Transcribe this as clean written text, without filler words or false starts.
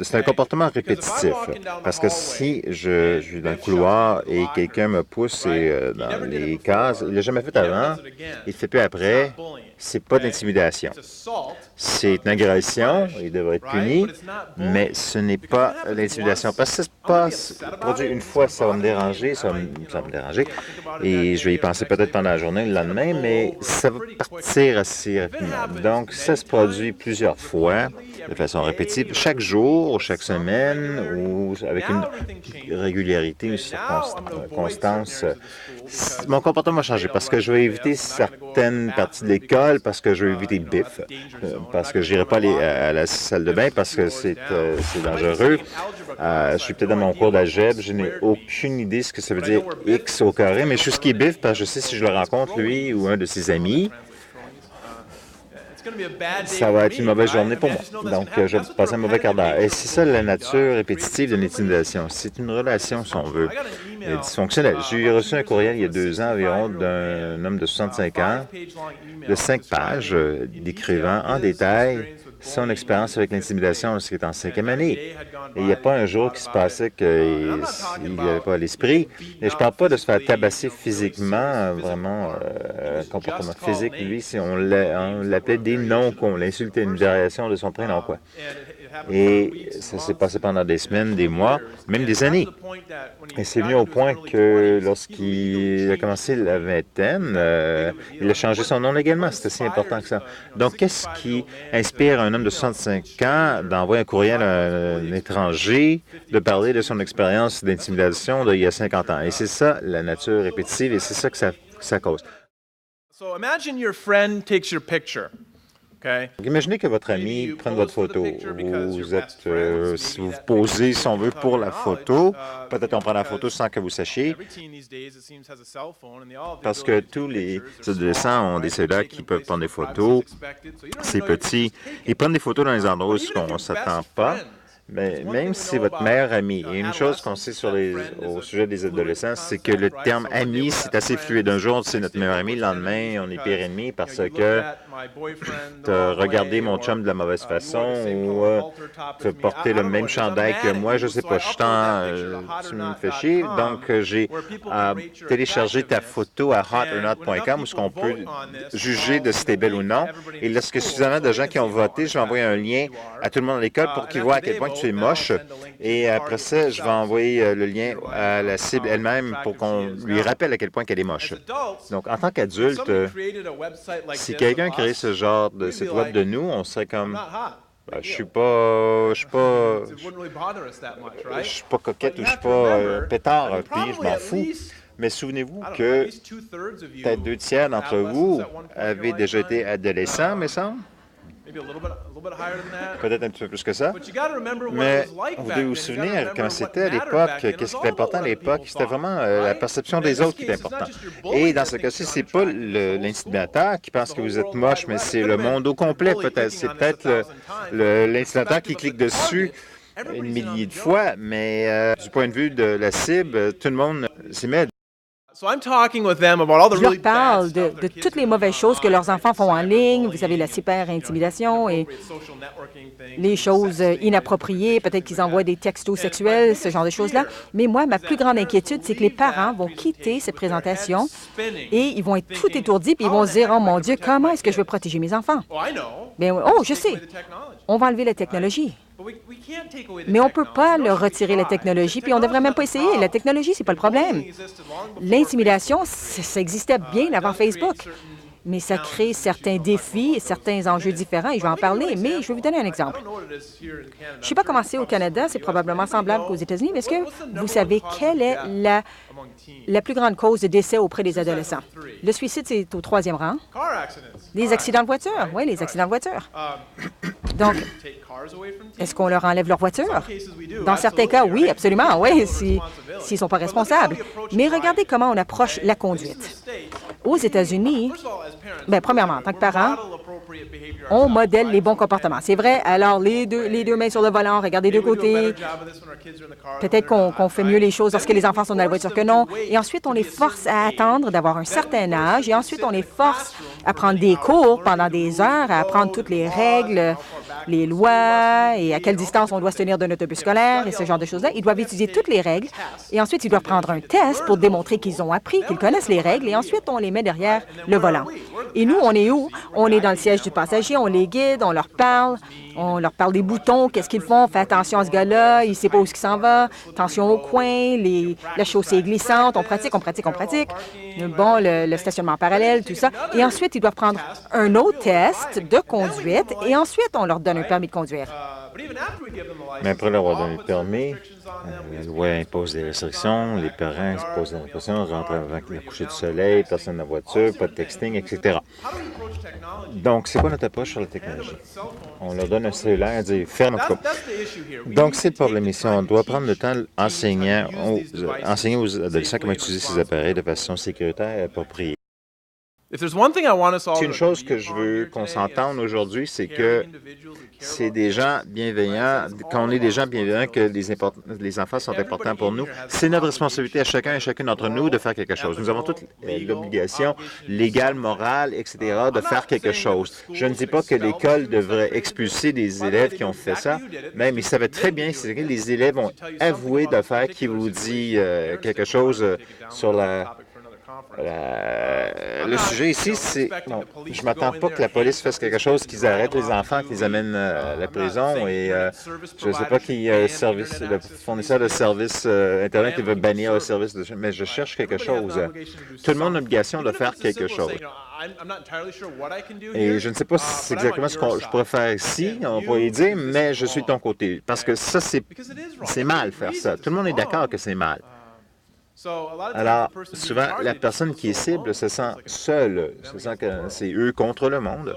C'est un comportement répétitif. Parce que si je suis dans le couloir et quelqu'un me pousse dans les cases, il ne l'a jamais fait avant, il ne le fait plus après, c'est pas d'intimidation. C'est une agression, il devrait être puni, mais ce n'est pas l'intimidation. Parce que ça se passe, produit une fois, ça va me déranger, ça va me déranger, et je vais y penser peut-être pendant la journée, le lendemain, mais ça va partir assez rapidement. Donc, ça se produit plusieurs fois, de façon répétitive, chaque jour, chaque semaine, ou avec une régularité, une constance. Mon comportement a changé parce que je vais éviter certaines parties de l'école, parce que je vais éviter BIF, parce que je n'irai pas à la salle de bain, parce que c'est dangereux. Je suis peut-être dans mon cours d'algèbre, je n'ai aucune idée ce que ça veut dire X au carré, mais je suis ce qui est BIF parce que je sais si je le rencontre, lui ou un de ses amis, ça va être une mauvaise journée pour moi. Donc, je vais passer un mauvais quart d'heure. Et c'est ça la nature répétitive de l'intimidation. C'est une relation, si on veut, dysfonctionnelle. J'ai reçu un courriel il y a 2 ans environ d'un homme de 65 ans, de 5 pages, décrivant en détail son expérience avec l'intimidation lorsqu'il était en 5e année. Et il n'y a pas un jour qui se passait qu'il n'y avait pas à l'esprit. Et je ne parle pas de se faire tabasser physiquement, vraiment, comportement physique. Lui, on l'appelait des noms, qu'on l'insultait, une variation de son prénom, quoi. Et ça s'est passé pendant des semaines, des mois, même des années. Et c'est venu au point que lorsqu'il a commencé la vingtaine, il a changé son nom légalement. C'est assez important que ça. Donc, qu'est-ce qui inspire un homme de 65 ans d'envoyer un courriel à un étranger, de parler de son expérience d'intimidation d'il y a 50 ans? Et c'est ça, la nature répétitive, et c'est ça que ça cause. Imaginez que votre ami prenne votre photo. Vous êtes, si vous vous posez, si on veut, pour la photo. Peut-être on prend la photo sans que vous sachiez. Parce que tous les adolescents ont des cellulaires qui peuvent prendre des photos. C'est petit. Ils prennent des photos dans les endroits où on ne s'attend pas. Mais même si c'est votre meilleur ami, et une chose qu'on sait au sujet des adolescents, c'est que le terme « ami », c'est assez fluide. Un jour, c'est notre meilleur ami, le lendemain, on est pire ennemi parce que tu as regardé mon chum de la mauvaise façon ou tu as porté le même chandail que moi, je sais pas, tu me fais chier. Donc, j'ai téléchargé ta photo à hotornot.com où on peut juger de si t'es belle ou non. Et lorsque suffisamment de gens qui ont voté, je vais envoyer un lien à tout le monde à l'école pour qu'ils voient à quel point tu es moche. Et après ça, je vais envoyer le lien à la cible elle-même pour qu'on lui rappelle à quel point qu'elle est moche. Donc, en tant qu'adulte, si quelqu'un crée ce genre de site web de nous, on serait comme... je suis pas coquette ou je suis pas pétard, puis je m'en fous. Mais souvenez-vous que peut-être 2 tiers d'entre vous avaient déjà été adolescents, me semble. Peut-être un petit peu plus que ça. Mais vous devez vous souvenir comment c'était à l'époque, qu'est-ce qui était important à l'époque. C'était vraiment la perception des autres qui était importante. Et dans ce cas-ci, c'est pas l'intimidateur qui pense que vous êtes moche, mais c'est le monde au complet peut-être. C'est peut-être l'intimidateur qui clique dessus une millier de fois, mais du point de vue de la cible, tout le monde s'y met. Je leur parle de toutes les mauvaises choses que leurs enfants font en ligne. Vous savez, la cyber-intimidation et les choses inappropriées. Peut-être qu'ils envoient des textos sexuels, ce genre de choses-là. Mais moi, ma plus grande inquiétude, c'est que les parents vont quitter cette présentation et ils vont être tout étourdis puis ils vont se dire « Oh mon Dieu, comment est-ce que je vais protéger mes enfants? » Bien, oh, je sais. On va enlever la technologie. Mais on ne peut pas leur retirer la technologie, puis on ne devrait même pas essayer. La technologie, ce n'est pas le problème. L'intimidation, ça existait bien avant Facebook. Mais ça crée certains défis et certains enjeux différents, et je vais en parler, mais je vais vous donner un exemple. Je ne sais pas comment c'est au Canada, c'est probablement semblable qu'aux États-Unis, mais est-ce que vous savez quelle est la plus grande cause de décès auprès des adolescents? Le suicide, c'est au 3e rang. Les accidents de voiture, oui, les accidents de voiture. Donc, est-ce qu'on leur enlève leur voiture? Dans certains cas, oui, absolument, oui, s'ils ne sont pas responsables. Mais regardez comment on approche la conduite. Aux États-Unis, bien, premièrement, en tant que parent, on modèle les bons comportements. C'est vrai, alors les deux mains sur le volant, regardez de côté. Peut-être qu'on fait mieux les choses lorsque les enfants sont dans la voiture que non. Et ensuite, on les force à attendre d'avoir un certain âge. Et ensuite, on les force à prendre des cours pendant des heures, à apprendre toutes les règles les lois et à quelle distance on doit se tenir d'un autobus scolaire et ce genre de choses-là. Ils doivent étudier toutes les règles et ensuite, ils doivent prendre un test pour démontrer qu'ils ont appris, qu'ils connaissent les règles et ensuite, on les met derrière le volant. Et nous, on est où? On est dans le siège du passager, on les guide, on leur parle des boutons, qu'est-ce qu'ils font, fais attention à ce gars-là, il ne sait pas où il s'en va, attention au coin, la chaussée est glissante, on pratique. Bon, le stationnement parallèle, tout ça. Et ensuite, ils doivent prendre un autre test de conduite et ensuite, on leur donne un permis de conduire. Mais après leur avoir donné le permis, la loi impose des restrictions, les parents imposent des restrictions, rentrer avant le coucher du soleil, personne dans la voiture, pas de texting, etc. Donc, c'est quoi notre approche sur la technologie? On leur donne un cellulaire et dit « ferme notre cas ». Donc, c'est le problème ici. On doit prendre le temps d'enseigner aux adolescents comment utiliser ces appareils de façon sécuritaire et appropriée. C'est une chose que je veux qu'on s'entende aujourd'hui, c'est que c'est des gens bienveillants. Quand on est des gens bienveillants, que les enfants sont importants pour nous, c'est notre responsabilité à chacun et chacune d'entre nous de faire quelque chose. Nous avons toute l'obligation légale, morale, etc., de faire quelque chose. Je ne dis pas que l'école devrait expulser des élèves qui ont fait ça, mais ils savaient très bien que les élèves ont avoué de faire qui vous dit quelque chose sur le sujet ici, c'est... Bon, je ne m'attends pas que la police fasse quelque chose, qu'ils arrêtent les enfants, qu'ils amènent à la prison et je ne sais pas qui le fournisseur de services Internet qui veut bannir le service, mais je cherche quelque chose. Tout le monde a l'obligation de faire quelque chose. Et je ne sais pas si c'est exactement ce que je pourrais faire ici, on pourrait dire, mais je suis de ton côté. Parce que ça, c'est mal faire ça. Tout le monde est d'accord que c'est mal. Alors, souvent, la personne qui est cible se sent seule, se sent que c'est eux contre le monde.